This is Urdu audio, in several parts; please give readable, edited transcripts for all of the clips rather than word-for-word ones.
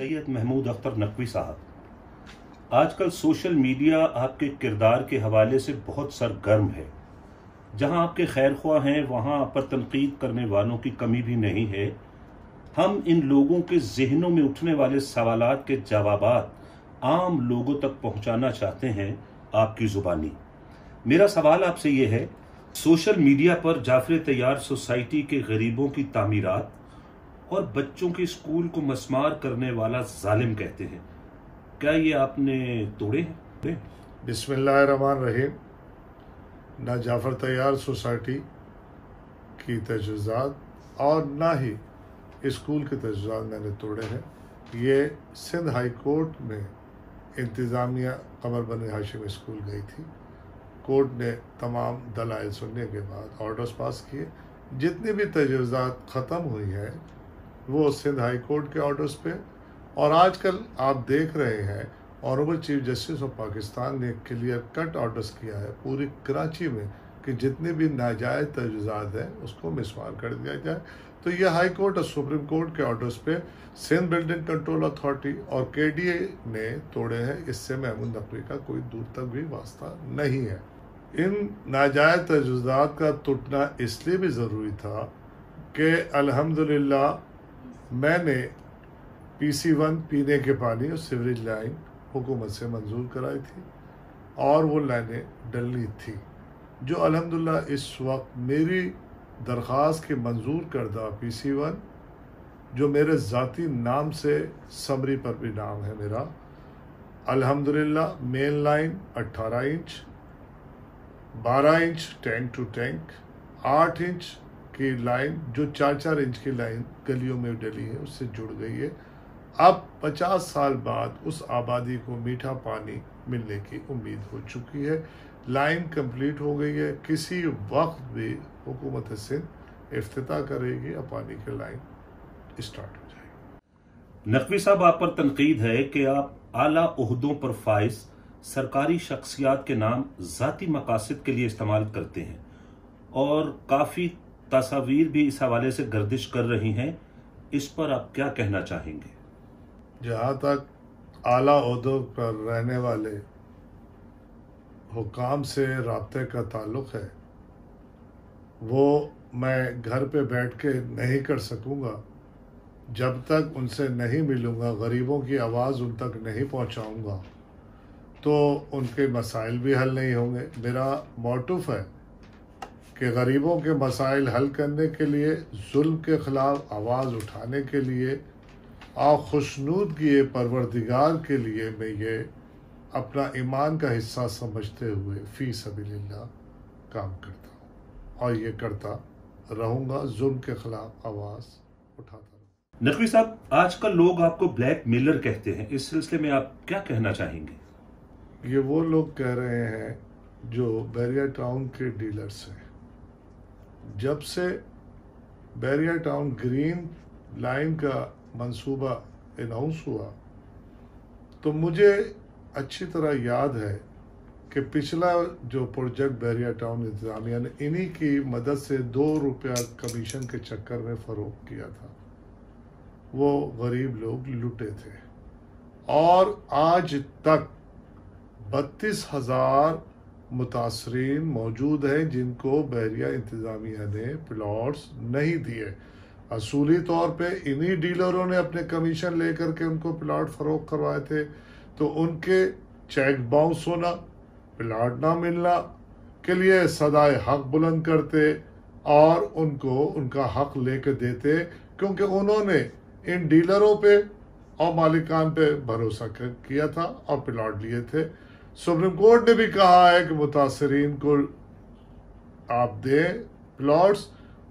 سید محمود اختر نقوی صاحب، آج کل سوشل میڈیا آپ کے کردار کے حوالے سے بہت سرگرم ہے۔ جہاں آپ کے خیر خواہ ہیں وہاں آپ پر تنقید کرنے والوں کی کمی بھی نہیں ہے۔ ہم ان لوگوں کے ذہنوں میں اٹھنے والے سوالات کے جوابات عام لوگوں تک پہنچانا چاہتے ہیں آپ کی زبانی۔ میرا سوال آپ سے یہ ہے، سوشل میڈیا پر جعفر طیار سوسائٹی کے غریبوں کی تعمیرات اور بچوں کے اسکول کو مسمار کرنے والا ظالم کہتے ہیں، کیا یہ آپ نے توڑے ہیں؟ بسم اللہ الرحمن الرحیم۔ نہ جعفر طیار سوسائٹی کی تجویزات اور نہ ہی اسکول کے تجویزات میں نے توڑے ہیں۔ یہ سندھ ہائی کورٹ میں انتظامیہ قمر بنی ہاشم اسکول گئی تھی۔ کورٹ نے تمام دلائل سننے کے بعد آرڈرز پاس کیے۔ جتنی بھی تجویزات ختم ہوئی ہیں وہ سندھ ہائی کورٹ کے آرڈرز پہ، اور آج کل آپ دیکھ رہے ہیں honourable chief justice of Pakistan نے کلیئر کٹ آرڈرز کیا ہے پوری کراچی میں کہ جتنے بھی ناجائز تجویزات ہیں اس کو مسمار کر دیا جائے۔ تو یہ ہائی کورٹ اور سپریم کورٹ کے آرڈرز پہ سندھ بلڈنگ کنٹرول اتھارٹی اور کے ڈی اے نے توڑے ہیں۔ اس سے محمود نقوی کا کوئی دور تک بھی واسطہ نہیں ہے۔ ان ناجائز تجویزات کا ٹوٹنا اس لیے بھی ضروری تھا کہ الحمدللہ میں نے PC1 پینے کے پانی اور سیوریج لائن حکومت سے منظور کرائی تھی، اور وہ لائنیں ڈلنی تھی، جو الحمدللہ اس وقت میری درخواست کے منظور کردہ PC1 جو میرے ذاتی نام سے سمری پر بھی نام ہے میرا، الحمدللہ main line 18 inch, 12 inch tank to tank, 8 inch کی لائن جو 4 انچ کی لائن گلیوں میں ڈلی ہے اس سے جڑ گئی ہے۔ اب 50 سال بعد اس آبادی کو میٹھا پانی ملنے کی امید ہو چکی ہے۔ لائن کمپلیٹ ہو گئی ہے، کسی وقت بھی حکومت سندھ افتتاح کرے گی اور پانی کی لائن اسٹارٹ ہو جائے گی۔ نقوی صاحب، آپ پر تنقید ہے کہ آپ اعلیٰ عہدوں پر فائز سرکاری شخصیات کے نام ذاتی مقاصد کے لیے استعمال کرتے ہیں، اور کافی تصاویر بھی اس حوالے سے گردش کر رہی ہیں۔ اس پر آپ کیا کہنا چاہیں گے؟ جہاں تک اعلیٰ عہدوں پر رہنے والے حکام سے رابطے کا تعلق ہے، وہ میں گھر پہ بیٹھ کے نہیں کر سکوں گا جب تک ان سے نہیں ملوں گا، غریبوں کی آواز ان تک نہیں پہنچاؤں گا تو ان کے مسائل بھی حل نہیں ہوں گے۔ میرا موٹیو ہے کہ غریبوں کے مسائل حل کرنے کے لیے، ظلم کے خلاف آواز اٹھانے کے لیے اور خوشنودگی پروردگار کے لیے میں یہ اپنا ایمان کا حصہ سمجھتے ہوئے فی سبیل اللہ کام کرتا ہوں، اور یہ کرتا رہوں گا، ظلم کے خلاف آواز اٹھاتا رہوں۔ نقوی صاحب، آج کل لوگ آپ کو بلیک میلر کہتے ہیں، اس سلسلے میں آپ کیا کہنا چاہیں گے؟ یہ وہ لوگ کہہ رہے ہیں جو بیریا ٹاؤن کے ڈیلرز ہیں۔ جب سے بیریا ٹاؤن گرین لائن کا منصوبہ اناؤنس ہوا تو مجھے اچھی طرح یاد ہے کہ پچھلا جو پروجیکٹ بیریا ٹاؤن انتظامیہ نے انہی کی مدد سے 2 روپیہ کمیشن کے چکر میں فروخت کیا تھا، وہ غریب لوگ لٹے تھے، اور آج تک 32,000 متاثرین موجود ہیں جن کو بحریہ انتظامیہ نے پلاٹس نہیں دیے۔ اصولی طور پہ انہی ڈیلروں نے اپنے کمیشن لے کر کے ان کو پلاٹ فروخت کروائے تھے، تو ان کے چیک باؤنس ہونا، پلاٹ نہ ملنا کے لیے صدائے حق بلند کرتے اور ان کو ان کا حق لے کے دیتے، کیونکہ انہوں نے ان ڈیلروں پہ اور مالکان پہ بھروسہ کیا تھا اور پلاٹ لیے تھے۔ سپریم کورٹ نے بھی کہا ہے کہ متاثرین کو آپ دیں پلاٹس،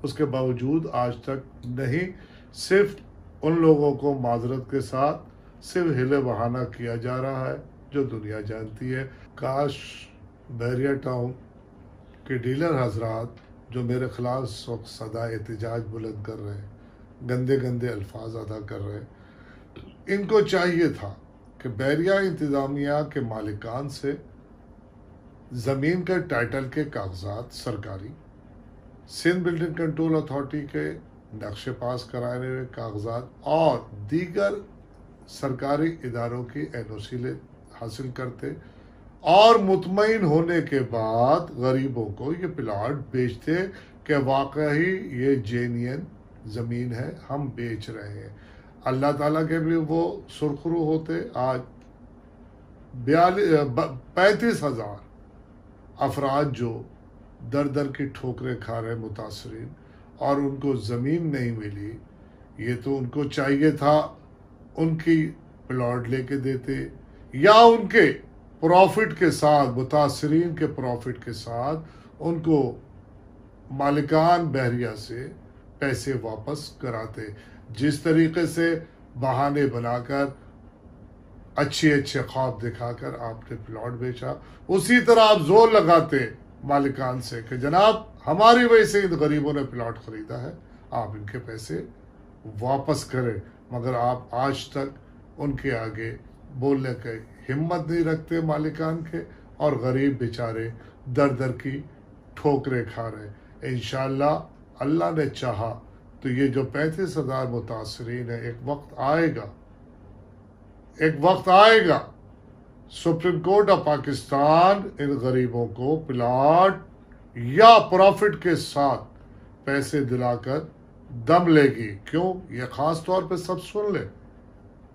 اس کے باوجود آج تک نہیں، صرف ان لوگوں کو معذرت کے ساتھ صرف ہلے بہانہ کیا جا رہا ہے جو دنیا جانتی ہے۔ کاش بیریا ٹاؤن کے ڈیلر حضرات جو میرے خلاف اس وقت صدا احتجاج بلند کر رہے ہیں، گندے گندے الفاظ ادا کر رہے ہیں، ان کو چاہیے تھا کہ بیریا انتظامیہ کے مالکان سے زمین کے ٹائٹل کے کاغذات سرکاری، سندھ بلڈنگ کنٹرول اتھارٹی کے نقشے پاس کرانے ہوئے کاغذات اور دیگر سرکاری اداروں کی NOC حاصل کرتے اور مطمئن ہونے کے بعد غریبوں کو یہ پلاٹ بیچتے کہ واقعی یہ جینین زمین ہے، ہم بیچ رہے ہیں۔ اللہ تعالیٰ کے بھی وہ سرخرو ہوتے۔ آج 35,000 افراد جو در در کی ٹھوکریں کھا رہے متاثرین، اور ان کو زمین نہیں ملی، یہ تو ان کو چاہیے تھا ان کی پلاٹ لے کے دیتے، یا ان کے پروفٹ کے ساتھ، متاثرین کے پروفٹ کے ساتھ ان کو مالکان بحریہ سے پیسے واپس کراتے۔ جس طریقے سے بہانے بنا کر، اچھے خواب دکھا کر آپ نے پلاٹ بیچا، اسی طرح آپ زور لگاتے مالکان سے کہ جناب ہماری وجہ سے ان غریبوں نے پلاٹ خریدا ہے، آپ ان کے پیسے واپس کریں۔ مگر آپ آج تک ان کے آگے بولنے کی ہمت نہیں رکھتے مالکان کے، اور غریب بیچارے در در کی ٹھوکریں کھا رہے۔ انشاءاللہ اللہ نے چاہا تو یہ جو 35,000 متاثرین ہیں، ایک وقت آئے گا سپریم کورٹ آف پاکستان ان غریبوں کو پلاٹ یا پروفٹ کے ساتھ پیسے دلا کر دم لے گی۔ کیوں؟ یہ خاص طور پہ سب سن لیں،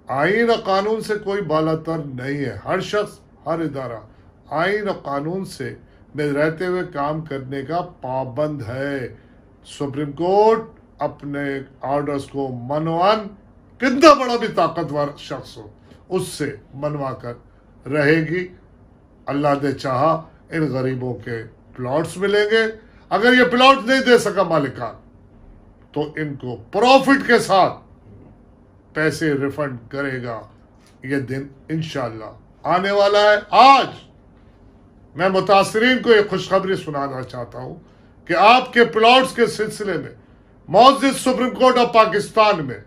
آئین اور قانون سے کوئی بالا تر نہیں ہے۔ ہر شخص، ہر ادارہ آئین اور قانون سے میں رہتے ہوئے کام کرنے کا پابند ہے۔ سپریم کورٹ اپنے آرڈرز کو منوان، کتنا بڑا بھی طاقتور شخص ہو، اس سے منوا کر رہے گی۔ اللہ نے چاہا ان غریبوں کے پلاٹس ملیں گے۔ اگر یہ پلاٹ نہیں دے سکا مالکان تو ان کو پروفٹ کے ساتھ پیسے ریفنڈ کرے گا۔ یہ دن انشاءاللہ آنے والا ہے۔ آج میں متاثرین کو ایک خوشخبری سنانا چاہتا ہوں کہ آپ کے پلاٹس کے سلسلے میں معزز سپریم کورٹ آف پاکستان میں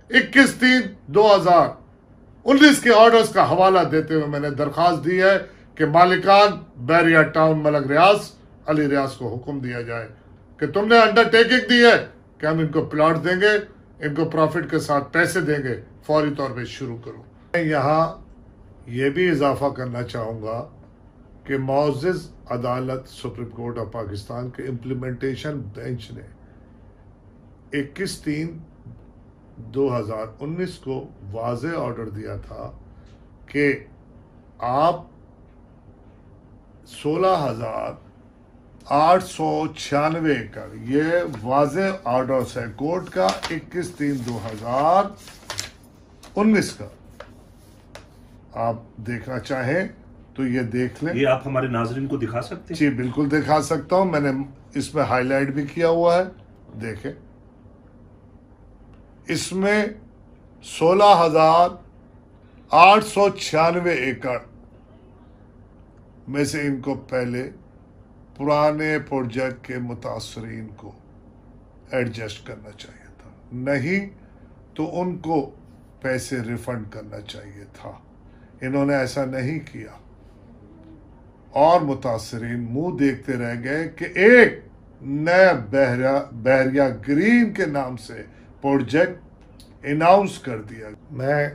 21/3/2019 کے آرڈرز کا حوالہ دیتے ہوئے میں نے درخواست دی ہے کہ مالکان بحریہ ٹاؤن ملک ریاض علی ریاض کو حکم دیا جائے کہ تم نے انڈرٹیکنگ دی ہے کہ ہم ان کو پلاٹ دیں گے، ان کو پروفٹ کے ساتھ پیسے دیں گے، فوری طور پہ شروع کرو۔ میں یہاں یہ بھی اضافہ کرنا چاہوں گا کہ معزز عدالت سپریم کورٹ آف پاکستان کے امپلیمنٹیشن بینچ نے 21/3/2019 کو واضح آرڈر دیا تھا کہ آپ 16,896 ایکڑ، یہ واضح آرڈرز ہے کورٹ کا 21/3/2019 کا، آپ دیکھنا چاہیں تو یہ دیکھ لیں۔ یہ آپ ہمارے ناظرین کو دکھا سکتے ہیں؟ جی بالکل دکھا سکتا ہوں، میں نے اس میں ہائی لائٹ بھی کیا ہوا ہے، دیکھیں۔ اس میں 16,896 ایکڑ میں سے ان کو پہلے پرانے پروجیکٹ کے متاثرین کو ایڈجسٹ کرنا چاہیے تھا، نہیں تو ان کو پیسے ریفنڈ کرنا چاہیے تھا۔ انہوں نے ایسا نہیں کیا اور متاثرین منہ دیکھتے رہ گئے کہ ایک نیا بحریہ گرین کے نام سے پروجیکٹ اناؤنس کر دیا۔ میں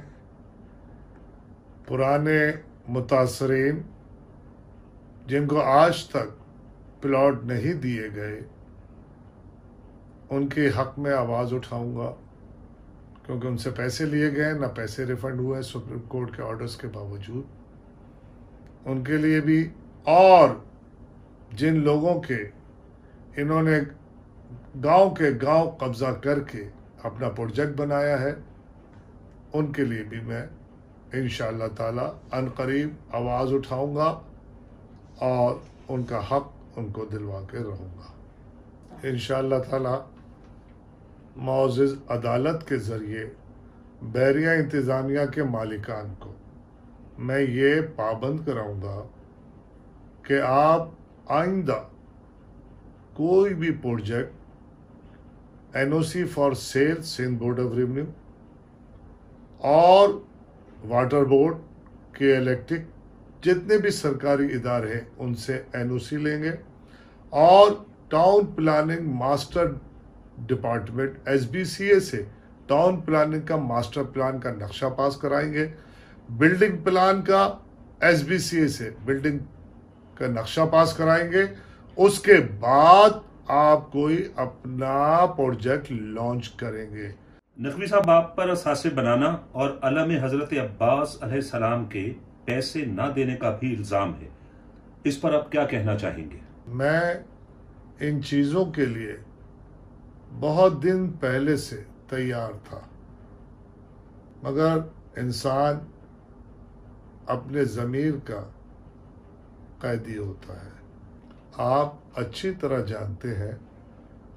پرانے متاثرین جن کو آج تک پلاٹ نہیں دیے گئے ان کے حق میں آواز اٹھاؤں گا، کیونکہ ان سے پیسے لیے گئے، نہ پیسے ریفنڈ ہوئے سپریم کورٹ کے آرڈرز کے باوجود۔ ان کے لیے بھی، اور جن لوگوں کے انہوں نے گاؤں کے گاؤں قبضہ کر کے اپنا پروجیکٹ بنایا ہے، ان کے لیے بھی میں انشاءاللہ تعالی عنقریب آواز اٹھاؤں گا اور ان کا حق ان کو دلوا کے رہوں گا انشاءاللہ تعالی۔ معزز عدالت کے ذریعے بحریہ انتظامیہ کے مالکان کو میں یہ پابند کراؤں گا کہ آپ آئندہ کوئی بھی project NOC for sale Sindh board of revenue اور واٹر بورڈ کے الیکٹرک جتنے بھی سرکاری ادارے ہیں ان سے NOC لیں گے، اور town planning master department SBCA سے ٹاؤن پلاننگ کا ماسٹر پلان کا نقشہ پاس کرائیں گے، بلڈنگ پلان کا SBCA سے بلڈنگ کا نقشہ پاس کرائیں گے، اس کے بعد آپ کوئی اپنا پروجیکٹ لانچ کریں گے۔ نقوی صاحب، آپ پر اثاثے بنانا اور علم حضرت عباس علیہ السلام کے پیسے نہ دینے کا بھی الزام ہے، اس پر آپ کیا کہنا چاہیں گے؟ میں ان چیزوں کے لیے بہت دن پہلے سے تیار تھا، مگر انسان اپنے ضمیر کا قیدی ہوتا ہے۔ آپ اچھی طرح جانتے ہیں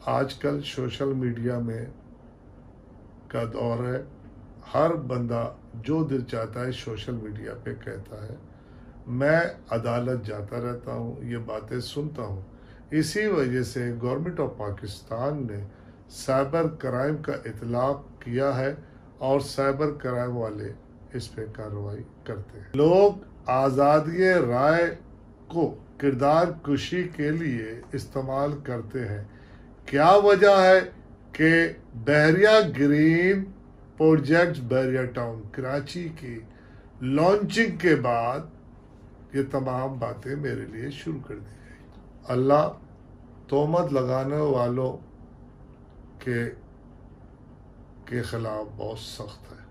آج کل سوشل میڈیا میں کا دور ہے، ہر بندہ جو دل چاہتا ہے سوشل میڈیا پہ کہتا ہے۔ میں عدالت جاتا رہتا ہوں، یہ باتیں سنتا ہوں، اسی وجہ سے گورنمنٹ آف پاکستان نے سائبر کرائم کا اطلاق کیا ہے اور سائبر کرائم والے اس پہ کارروائی کرتے ہیں۔ لوگ آزادی رائے کو کردار کشی کے لیے استعمال کرتے ہیں۔ کیا وجہ ہے کہ بحریہ گرین پروجیکٹ بحریہ ٹاؤن کراچی کی لانچنگ کے بعد یہ تمام باتیں میرے لیے شروع کر دی گئی۔ اللہ تہمت لگانے والوں کے خلاف بہت سخت ہے۔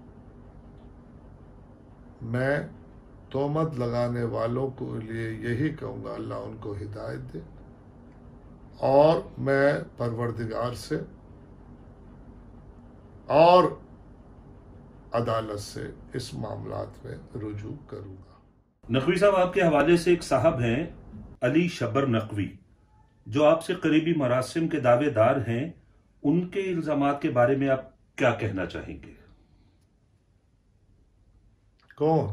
میں تہمت لگانے والوں کے لیے یہی کہوں گا اللہ ان کو ہدایت دے، اور میں پروردگار سے اور عدالت سے اس معاملات میں رجوع کروں گا۔ نقوی صاحب، آپ کے حوالے سے ایک صاحب ہیں علی شبر نقوی، جو آپ سے قریبی مراسم کے دعوے دار ہیں، ان کے الزامات کے بارے میں آپ کیا کہنا چاہیں گے؟ کون؟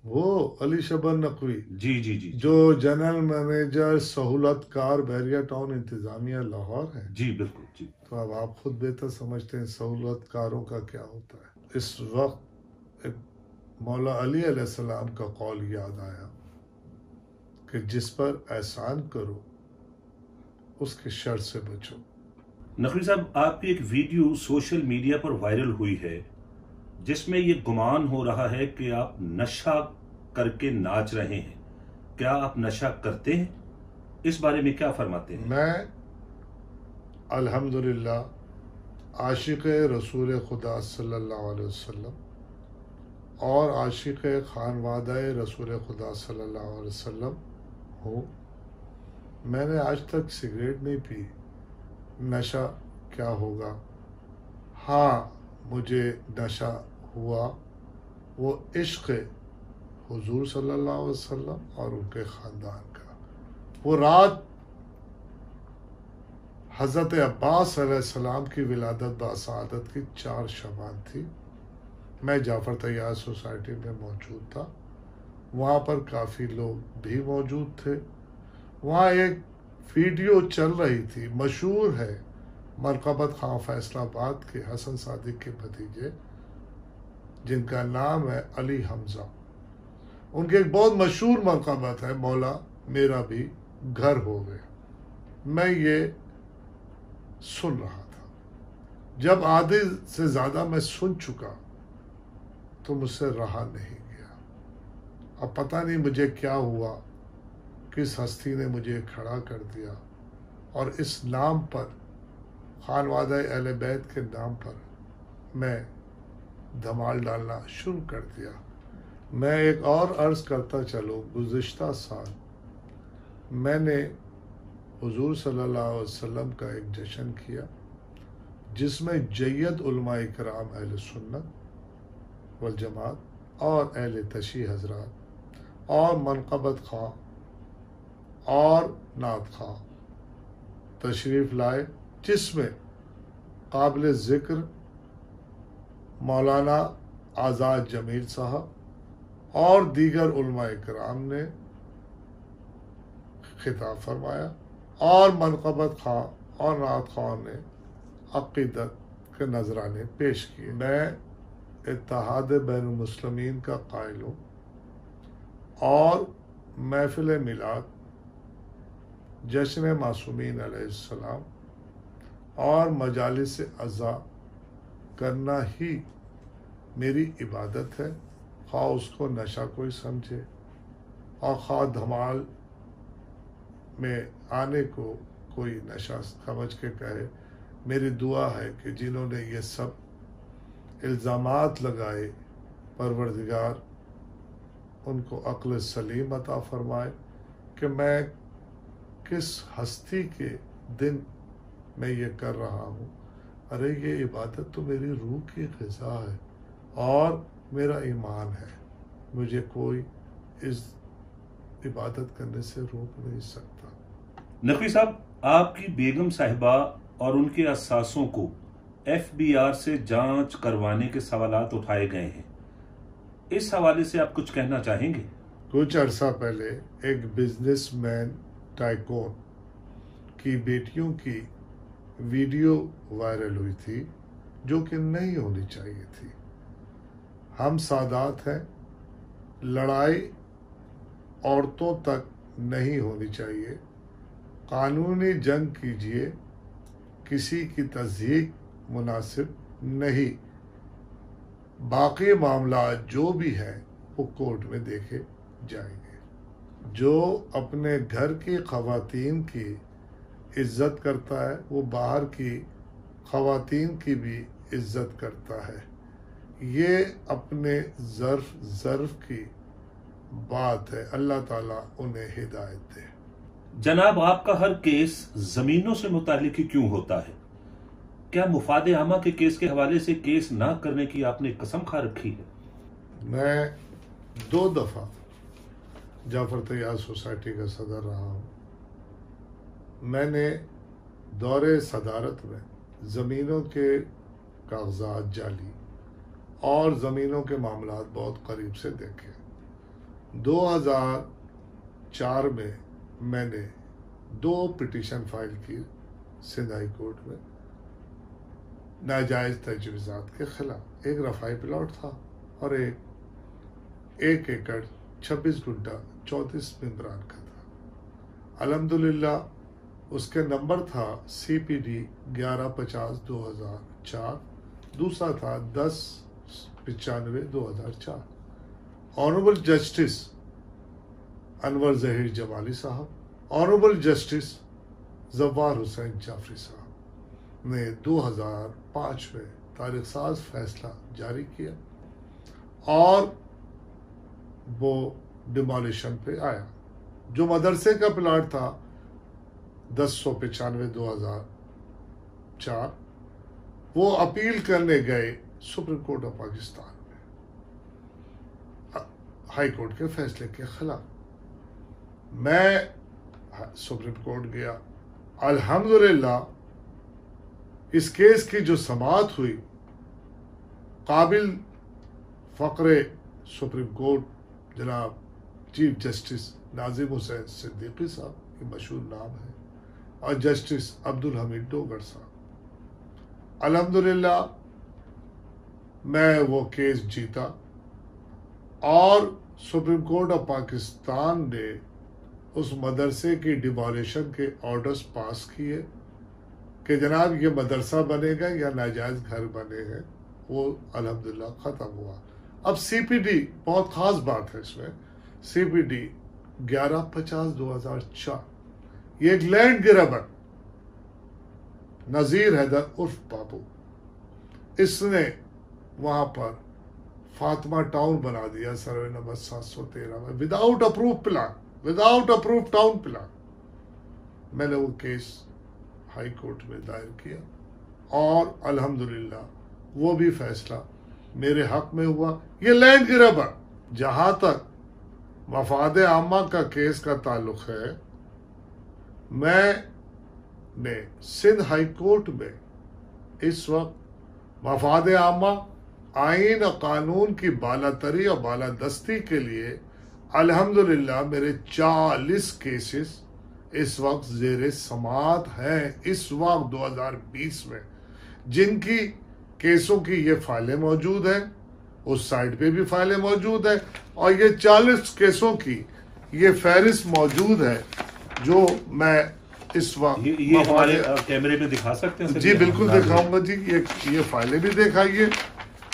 وہ علی شبر نقوی جی جو جنرل مینیجر سہولت کار بحریہ ٹاؤن انتظامیہ لاہور ہے؟ جی بالکل جی۔ تو اب آپ خود بہتر سمجھتے ہیں سہولت کاروں کا کیا ہوتا ہے۔ اس وقت ایک مولا علی علیہ السلام کا قول یاد آیا کہ جس پر احسان کرو اس کے شر سے بچو۔ نقوی صاحب، آپ کی ایک ویڈیو سوشل میڈیا پر وائرل ہوئی ہے جس میں یہ گمان ہو رہا ہے کہ آپ نشہ کر کے ناچ رہے ہیں۔ کیا آپ نشہ کرتے ہیں؟ اس بارے میں کیا فرماتے ہیں؟ میں الحمدللہ عاشق رسول خدا صلی اللہ علیہ وسلم اور عاشق خانوادہ رسول خدا صلی اللہ علیہ وسلم ہوں۔ میں نے آج تک سگریٹ نہیں پی۔ نشہ کیا ہوگا؟ ہاں، مجھے نشہ ہوا وہ عشق حضور صلی اللہ علیہ وسلم اور ان کے خاندان کا۔ وہ رات حضرت عباس علیہ السلام کی ولادت بسعادت کی 4 شعبان تھی۔ میں جعفر طیار سوسائٹی میں موجود تھا، وہاں پر کافی لوگ بھی موجود تھے۔ وہاں ایک ویڈیو چل رہی تھی، مشہور ہے، مرقبت خان فیصل آباد کے حسن صادق کے بھتیجے جن کا نام ہے علی حمزہ۔ ان کی ایک بہت مشہور مرقبت ہے، مولا میرا بھی گھر ہو گئے۔ میں یہ سن رہا تھا، جب آدھے سے زیادہ میں سن چکا تو مجھ سے رہا نہیں گیا۔ اب پتہ نہیں مجھے کیا ہوا، کس ہستی نے مجھے کھڑا کر دیا اور اس نام پر، خانوادہ اہل بیت کے نام پر میں دھمال ڈالنا شروع کر دیا۔ میں ایک اور عرض کرتا چلوں، گزشتہ سال میں نے حضور صلی اللہ علیہ وسلم کا ایک جشن کیا جس میں جید علماء کرام اہل سنت والجماعت اور اہل تشیع حضرات اور منقبت خواہ اور نعت خواہ تشریف لائے، جس میں قابل ذکر مولانا آزاد جمیل صاحب اور دیگر علماء کرام نے خطاب فرمایا اور منقبت خواہ اور نعت خواہ نے عقیدت کے نذرانے پیش کیے۔ میں اتحاد بین المسلمین کا قائل ہوں اور محفل میلاد، جشن معصومین علیہ السلام اور مجالس عزا کرنا ہی میری عبادت ہے، خواہ اس کو نشہ کوئی سمجھے اور خواہ دھمال میں آنے کو کوئی نشہ سمجھ کے کہے۔ میری دعا ہے کہ جنہوں نے یہ سب الزامات لگائے، پروردگار ان کو عقل سلیم عطا فرمائے کہ میں کس ہستی کے دن میں یہ کر رہا ہوں۔ ارے یہ عبادت تو میری روح کی غذا ہے اور میرا ایمان ہے، مجھے کوئی اس عبادت کرنے سے روک نہیں سکتا۔ نقوی صاحب، آپ کی بیگم صاحبہ اور ان کے اساسوں کو FBR سے جانچ کروانے کے سوالات اٹھائے گئے ہیں، اس حوالے سے آپ کچھ کہنا چاہیں گے؟ کچھ عرصہ پہلے ایک بزنس مین ٹائکون کی بیٹیوں کی ویڈیو وائرل ہوئی تھی جو کہ نہیں ہونی چاہیے تھی۔ ہم سادات ہیں، لڑائی عورتوں تک نہیں ہونی چاہیے، قانونی جنگ کیجیے، کسی کی تصدیق مناسب نہیں، باقی معاملات جو بھی ہیں وہ کورٹ میں دیکھے جائیں گے۔ جو اپنے گھر کی خواتین کی عزت کرتا ہے وہ باہر کی خواتین کی بھی عزت کرتا ہے۔ یہ اپنے ظرف کی بات ہے، اللہ تعالیٰ انہیں ہدایت دے۔ جناب، آپ کا ہر کیس زمینوں سے متعلق ہی کیوں ہوتا ہے؟ کیا مفاد عامہ کے کیس کے حوالے سے کیس نہ کرنے کی آپ نے قسم کھا رکھی ہے؟ میں 2 دفعہ جعفر طیار سوسائٹی کا صدر رہا ہوں۔ میں نے دور صدارت میں زمینوں کے کاغذات جعلی اور زمینوں کے معاملات بہت قریب سے دیکھے۔ 2004 میں میں نے 2 پٹیشن فائل کی سندھ ہائی کورٹ میں ناجائز تجویزات کے خلاف۔ ایک رفائی پلاٹ تھا اور ایک ایکڑ 26 گنٹا 34 ممبران کا تھا۔ الحمدللہ اس کے نمبر تھا CPD 1150/2004، دوسرا تھا 1095/2004۔ آنریبل جسٹس انور ظہیر جمالی صاحب، آنریبل جسٹس زوار حسین جعفری صاحب نے 2005 میں تاریخ ساز فیصلہ جاری کیا اور وہ ڈیمولیشن پہ آیا۔ جو مدرسے کا پلاٹ تھا 1095/2004، وہ اپیل کرنے گئے سپریم کورٹ آف پاکستان میں ہائی کورٹ کے فیصلے کے خلاف۔ میں سپریم کورٹ گیا، الحمدللہ اس کیس کی جو سماعت ہوئی، قابل فقر سپریم کورٹ جناب چیف جسٹس ناظم حسین صدیقی صاحب، یہ مشہور نام ہے، اور جسٹس عبدالحمید ڈوگر صاحب۔ الحمدللہ میں وہ کیس جیتا اور سپریم کورٹ آف پاکستان نے اس مدرسے کی ڈیمولیشن کے آرڈرز پاس کیے کہ جناب یہ مدرسہ بنے گا یا ناجائز گھر بنے ہیں، وہ الحمدللہ ختم ہوا۔ اب CPD بہت خاص بات ہے اس میں، CPD 1150/2004، یہ ایک لینڈ گرابر نذیر حیدر عرف بابو، اس نے وہاں پر فاطمہ ٹاؤن بنا دیا سروے نمبر 713 میں، وداؤٹ اپروو ٹاؤن پلان۔ میں نے وہ کیس ہائی کورٹ میں دائر کیا اور الحمدللہ وہ بھی فیصلہ میرے حق میں ہوا۔ یہ لینڈ گرابر، جہاں تک مفاد عامہ کا کیس کا تعلق ہے، میں نے سندھ ہائی کورٹ میں اس وقت مفاد عامہ، آئین اور قانون کی بالاتری اور بالادستی کے لیے الحمدللہ میرے 40 کیسز اس وقت زیر سماعت ہیں، اس وقت 2020 میں، جن کی کیسوں کی یہ فائلیں موجود ہیں، اس سائٹ پہ بھی فائلیں موجود ہیں، اور یہ 40 کیسوں کی یہ فہرست موجود ہے جو میں اس وقت یہ ہمارے کیمرے میں دکھا سکتے ہیں؟ جی بالکل دکھاؤں گا جی. یہ فائلیں بھی دکھائیے.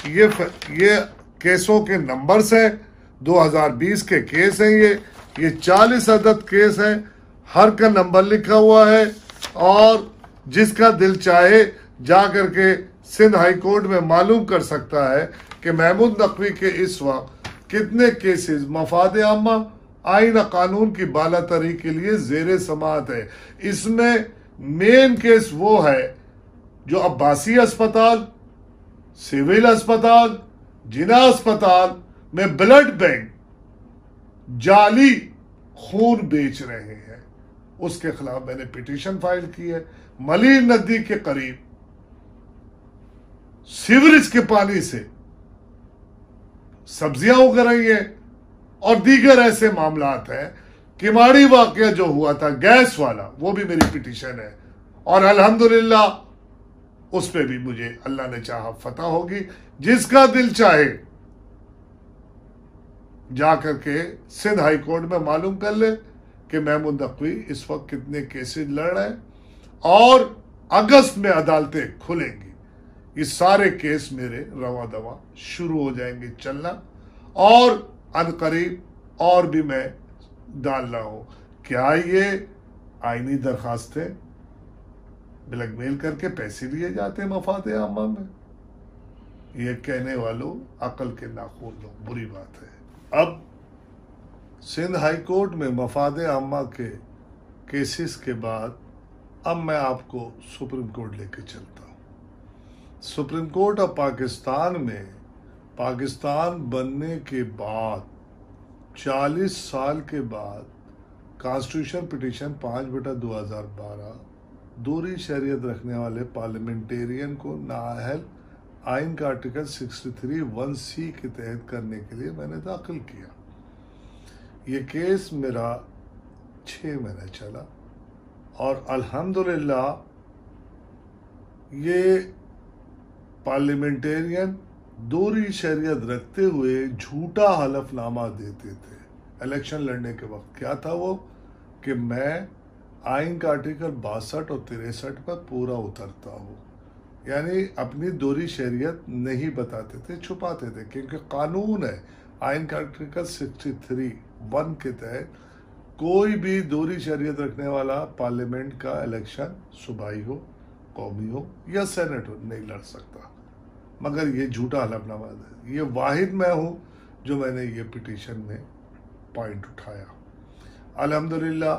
یہ کیسوں کے نمبرز ہیں. 2020 کے کیس ہیں. یہ 40 عدد کیس ہیں. ہر کا نمبر لکھا ہوا ہے. اور جس کا دل چاہے جا کر کے سندھ ہائی کورٹ میں معلوم کر سکتا ہے کہ محمود نقوی کے اس وقت کتنے کیسز مفاد عامہ آئین قانون کی بالا تری کے لیے زیر سماعت ہے. اس میں مین کیس وہ ہے جو عباسی اسپتال، سول اسپتال، جنا اسپتال میں بلڈ بینک جعلی خون بیچ رہے ہیں. اس کے خلاف میں نے پیٹیشن فائل کی ہے. ملیر ندی کے قریب سیوریج کے پانی سے سبزیاں اگ رہی ہیں اور دیگر ایسے معاملات ہیں. کماڑی واقعہ جو ہوا تھا گیس والا، وہ بھی میری پیٹیشن ہے. اور الحمدللہ اس پہ بھی مجھے اللہ نے چاہا فتح ہوگی. جس کا دل چاہے جا کر کے سندھ ہائی کورٹ میں معلوم کر لے کہ محمود نقوی اس وقت کتنے کیسز لڑ رہے ہیں. اور اگست میں عدالتیں کھلیں گی. یہ سارے کیس میرے رواں دواں شروع ہو جائیں گے چلنا. اور عنقریب اور بھی میں ڈال رہا ہوں. کیا یہ آئینی درخواستیں بلیک میل کر کے پیسے لیے جاتے ہیں مفاد عامہ میں؟ یہ کہنے والوں عقل کے ناخون لو، بری بات ہے. اب سندھ ہائی کورٹ میں مفاد عامہ کے کیسز کے بعد اب میں آپ کو سپریم کورٹ لے کے چلتا ہوں. سپریم کورٹ آف پاکستان میں پاکستان بننے کے بعد 40 سال کے بعد کانسٹیٹیوشن پیٹیشن 5/2012 دوہری شہریت رکھنے والے پارلیمنٹیرین کو نااہل آئین کا آرٹیکل 63(1)(c) کے تحت کرنے کے لیے میں نے داخل کیا. یہ کیس میرا 6 مہینے چلا اور الحمدللہ یہ پارلیمنٹیرین دوہری شہریت رکھتے ہوئے جھوٹا حلف نامہ دیتے تھے. الیکشن لڑنے کے وقت کیا تھا وہ کہ میں آئین کا آرٹیکل 62 اور 63 پر پورا اترتا ہوں. یعنی اپنی دوہری شہریت نہیں بتاتے تھے، چھپاتے تھے. کیونکہ قانون ہے آئین کا آرٹیکل 63(1) کے تحت کوئی بھی دوہری شہریت رکھنے والا پارلیمنٹ کا الیکشن صوبائی ہو، قومی ہو یا سینٹ ہو نہیں لڑ سکتا. مگر یہ جھوٹا حلف نامہ ہے. یہ واحد میں ہوں جو میں نے یہ پیٹیشن میں پوائنٹ اٹھایا. الحمدللہ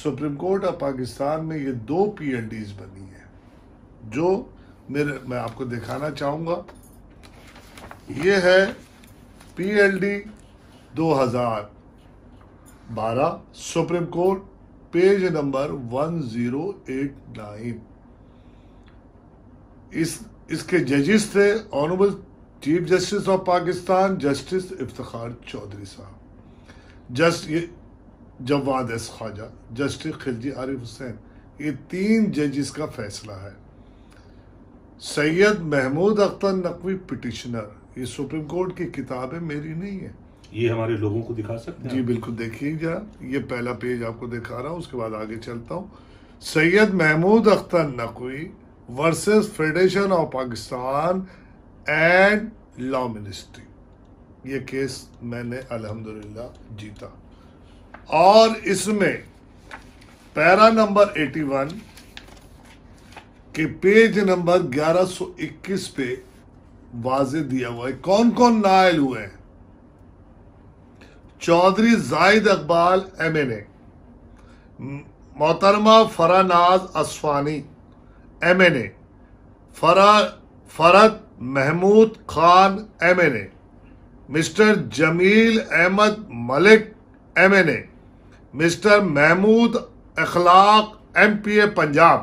سپریم کورٹ آف پاکستان میں یہ 2 PLDs بنی ہیں جو میں آپ کو دکھانا چاہوں گا. یہ ہے PLD 2012 supreme court page number 1089. اس کے ججز تھے honourable chief justice of Pakistan justice Iftikhar Chaudhry صاحب، جواد ایس خواجہ، جسٹس خلجی عارف حسین. یہ 3 ججز کا فیصلہ ہے. سید محمود اختر نقوی پٹیشنر. یہ سپریم کورٹ کی کتاب ہے، میری نہیں ہے. یہ ہمارے لوگوں کو دکھا سکتے ہیں؟ جی بالکل دیکھیے جا. یہ پہلا پیج آپ کو دکھا رہا ہوں، اس کے بعد آگے چلتا ہوں. Syed Mahmood Akhtar Naqvi versus federation of Pakistan and law ministry. یہ کیس میں نے الحمدللہ جیتا. اور اس میں پیرا نمبر 81 کے پیج نمبر 1121 پہ واضح دیا ہوا ہے کون کون نائل ہوئے ہیں. چودھری زاہد اقبال MNA، محترمہ فرا ناز اصفانی MNA، فرد محمود خان MNA، مسٹر جمیل احمد ملک MNA، مسٹر محمود اخلاق MPA پنجاب،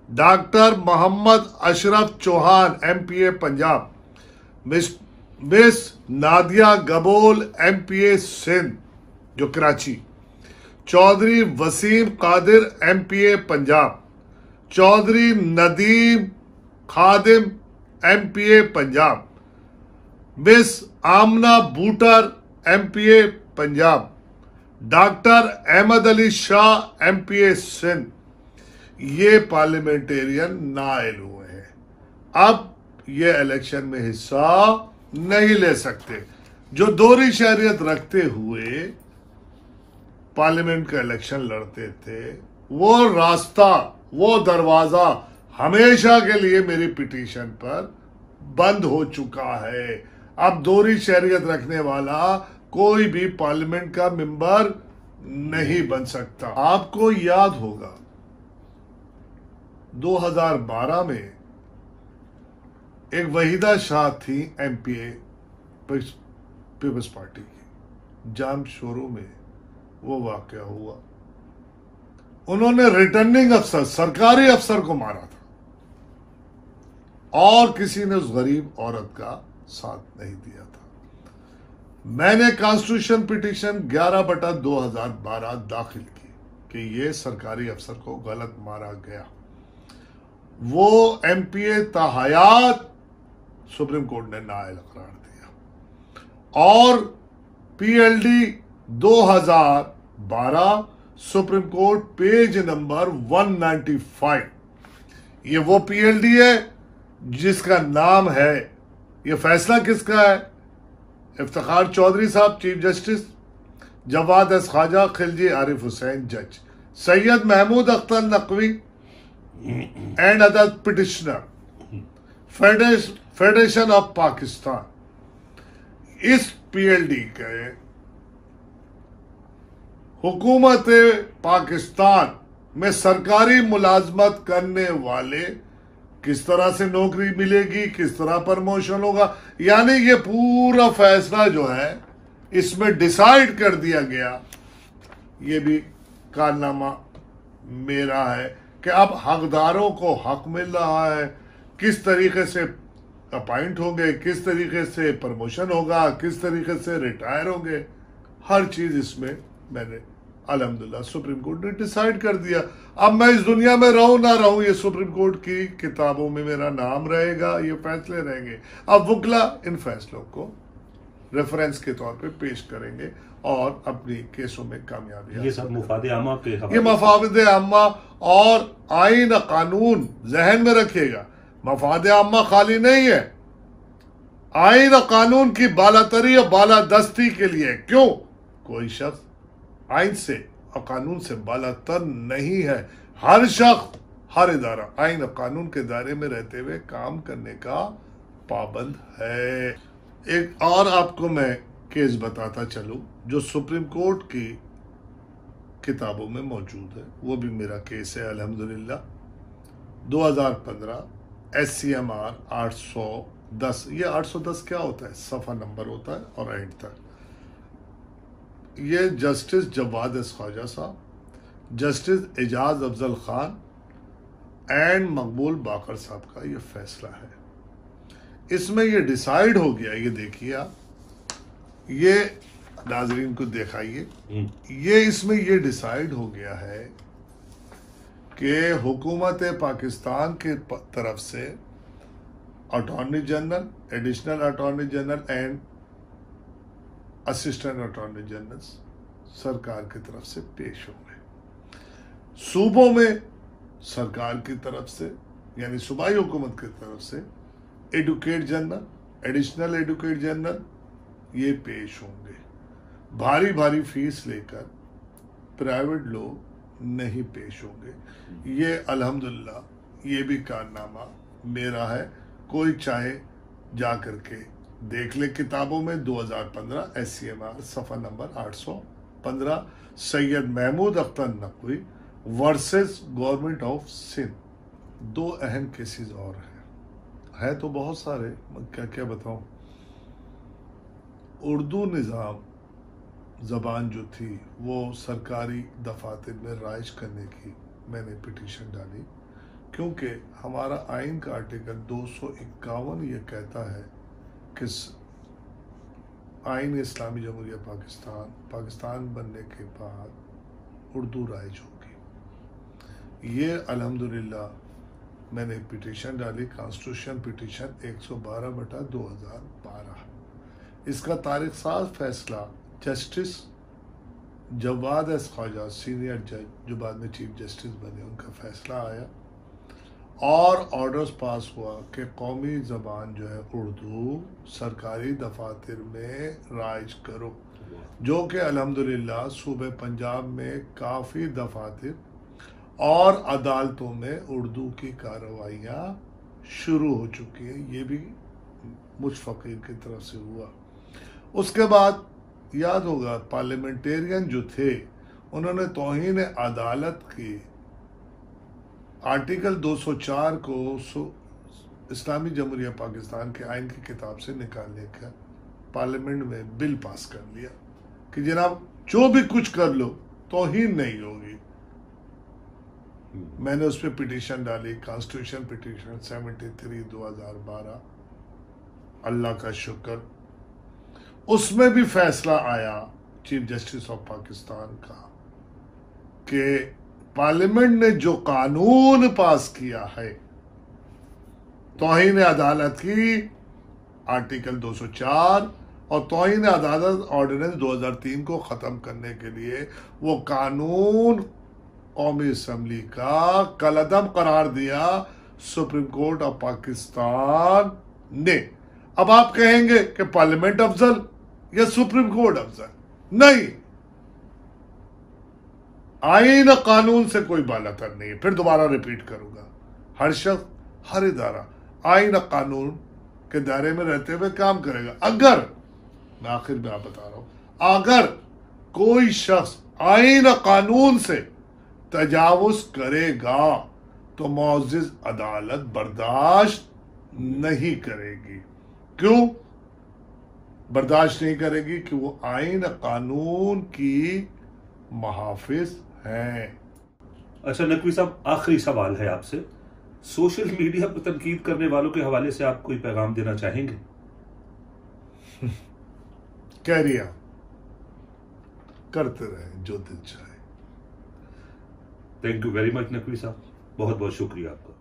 ڈاکٹر محمد اشرف چوہان MPA پنجاب، مس نادیہ گبول MPA سندھ جو کراچی، چودھری وسیم قادر MPA پنجاب، چودھری ندیم خادم MPA پنجاب، مس Amna بوٹر MPA Punjab, doctor Ahmad Ali Shah MPA Sindh. یہ پارلیمنٹیرین نائل ہوئے ہیں، اب یہ الیکشن میں حصہ نہیں لے سکتے۔ جو دوہری شہریت رکھتے ہوئے پارلیمنٹ کا الیکشن لڑتے تھے، وہ راستہ، وہ دروازہ ہمیشہ کے لیے میری پٹیشن پر بند ہو چکا ہے۔ اب دوہری شہریت رکھنے والا کوئی بھی پارلیمنٹ کا ممبر نہیں بن سکتا۔ آپ کو یاد ہوگا 2012 میں ایک وحیدہ شاہ تھی ایم پی اے پیپلز پارٹی کی، جام شورو میں وہ واقعہ ہوا۔ انہوں نے ریٹرننگ افسر، سرکاری افسر کو مارا تھا، اور کسی نے اس غریب عورت کا ساتھ نہیں دیا تھا۔ میں نے کانسٹیٹیوشن پٹیشن 11/2012 داخل کی کہ یہ سرکاری افسر کو غلط مارا گیا۔ وہ ایم پی اے تاحیات سپریم کورٹ نے نائل قرار دیا، اور پی L D 2012 supreme court page number 195، یہ وہ پی ایل ڈی ہے جس کا نام ہے، یہ فیصلہ کس کا ہے؟ Iftikhar Chaudhry sahib chief justice, Jawad S Khawaja, Khilji Arif Hussain جج، Syed Mahmood Akhtar Naqvi and other petitioner, federation of Pakistan. اس پی ایل ڈی کے حکومت پاکستان میں سرکاری ملازمت کرنے والے کس طرح سے نوکری ملے گی، کس طرح پرموشن ہوگا، یعنی یہ پورا فیصلہ جو ہے اس میں ڈیسائیڈ کر دیا گیا۔ یہ بھی کارنامہ میرا ہے کہ اب حقداروں کو حق مل رہا ہے، کس طریقے سے اپائنٹ ہوں گے، کس طریقے سے پرموشن ہوگا، کس طریقے سے ریٹائر ہوں گے، ہر چیز اس میں میں نے الحمدللہ سپریم کورٹ نے ڈیسائیڈ کر دیا۔ اب میں اس دنیا میں رہوں نہ رہوں، یہ سپریم کورٹ کی کتابوں میں میرا نام رہے گا، یہ فیصلے رہیں گے۔ اب وکلا ان فیصلوں کو ریفرنس کے طور پہ پیش کریں گے اور اپنی کیسوں میں کامیابی، یہ سب مفاد عامہ کے یہ مفاد عامہ اور آئین قانون ذہن میں رکھیے گا۔ مفاد عامہ خالی نہیں ہے، آئین قانون کی بالاتری اور بالادستی کے لیے، کیوں؟ کوئی شخص آئین سے اور قانون سے بالاتر نہیں ہے۔ ہر شخص، ہر ادارہ آئین اور قانون کے دائرے میں رہتے ہوئے کام کرنے کا پابند ہے۔ ایک اور آپ کو میں کیس بتاتا چلوں جو سپریم کورٹ کی کتابوں میں موجود ہے، وہ بھی میرا کیس ہے الحمدللہ۔ 2015 ایس سی ایم آر 810، یہ 810 کیا ہوتا ہے؟ صفحہ نمبر ہوتا ہے اور اینڈ تک۔ یہ justice Jawad S Khawaja sahib, justice Ijaz Afzal Khan and Maqbool Baqar sahib کا یہ فیصلہ ہے۔ اس میں یہ ڈیسائیڈ ہو گیا، یہ دیکھیے آپ، یہ ناظرین کو دکھائیے، یہ اس میں یہ ڈیسائیڈ ہو گیا ہے کہ حکومت پاکستان کے طرف سے attorney general, additional attorney general and assistant attorney general سرکار کی طرف سے پیش ہوں گے۔ صوبوں میں سرکار کی طرف سے، یعنی صوبائی حکومت کی طرف سے advocate general, additional advocate general یہ پیش ہوں گے۔ بھاری بھاری فیس لے کر پرائیویٹ لوگ نہیں پیش ہوں گے۔ یہ الحمدللہ یہ بھی کارنامہ میرا ہے، کوئی چاہے جا کر کے دیکھ لے کتابوں میں۔ 2015 ایس سی ایم آر صفحہ number 815، Syed Mahmood Akhtar Naqvi versus government of Sindh. دو اہم کیسز اور ہیں تو بہت سارے، میں کیا بتاؤں۔ اردو نظام زبان جو تھی وہ سرکاری دفاتر میں رائج کرنے کی میں نے پٹیشن ڈالی، کیونکہ ہمارا آئین کا آرٹیکل 251 یہ کہتا ہے کہ آئین اسلامی جمہوریہ پاکستان بننے کے بعد اردو رائج ہوگی۔ یہ الحمدللہ میں نے پٹیشن ڈالی، کانسٹیٹیوشن پٹیشن 112/2012۔ اس کا تاریخ ساز فیصلہ جسٹس جواد ایس خواجہ سینئر جج جو بعد میں چیف جسٹس بنے، ان کا فیصلہ آیا اور آرڈرز پاس ہوا کہ قومی زبان جو ہے اردو سرکاری دفاتر میں رائج کرو، جو کہ الحمدللہ صوبہ پنجاب میں کافی دفاتر اور عدالتوں میں اردو کی کارروائیاں شروع ہو چکی ہیں۔ یہ بھی مجھ فقیر کی طرف سے ہوا۔ اس کے بعد یاد ہوگا پارلیمنٹیرین جو تھے انہوں نے توہین عدالت کی آرٹیکل 204 کو اسلامی جمہوریہ پاکستان کے آئین کی کتاب سے نکالنے کا پارلیمنٹ میں بل پاس کر لیا کہ جناب جو بھی کچھ کر لو توہین نہیں ہوگی۔ میں نے اس پہ پٹیشن ڈالی، کانسٹیٹیوشن پٹیشن 73/2012، اللہ کا شکر اس میں بھی فیصلہ آیا چیف جسٹس آف پاکستان کا کہ پارلیمنٹ نے جو قانون پاس کیا ہے توہین عدالت کی آرٹیکل 204 اور توہین عدالت آرڈیننس 2003 کو ختم کرنے کے لیے وہ قانون قومی اسمبلی کا کالعدم قرار دیا سپریم کورٹ آف پاکستان نے۔ اب آپ کہیں گے کہ پارلیمنٹ افضل یا سپریم کورٹ افضل؟ نہیں، آئین قانون سے کوئی بالاتر نہیں ہے۔ پھر دوبارہ ریپیٹ کروں گا، ہر شخص ہر ادارہ آئین قانون کے دائرے میں رہتے ہوئے کام کرے گا۔ اگر میں آخر میں آپ بتا رہا ہوں، اگر کوئی شخص آئین قانون سے تجاوز کرے گا تو معزز عدالت برداشت نہیں کرے گی۔ کیوں برداشت نہیں کرے گی؟ کہ وہ آئین قانون کی محافظ ہیں۔ اچھا نقوی صاحب، آخری سوال ہے آپ سے، سوشل میڈیا پر تنقید کرنے والوں کے حوالے سے آپ کوئی پیغام دینا چاہیں گے؟ کیریا کرتے رہیں جو دل چاہے۔ Thank you very much Naqvi صاحب، بہت بہت شکریہ آپ کا۔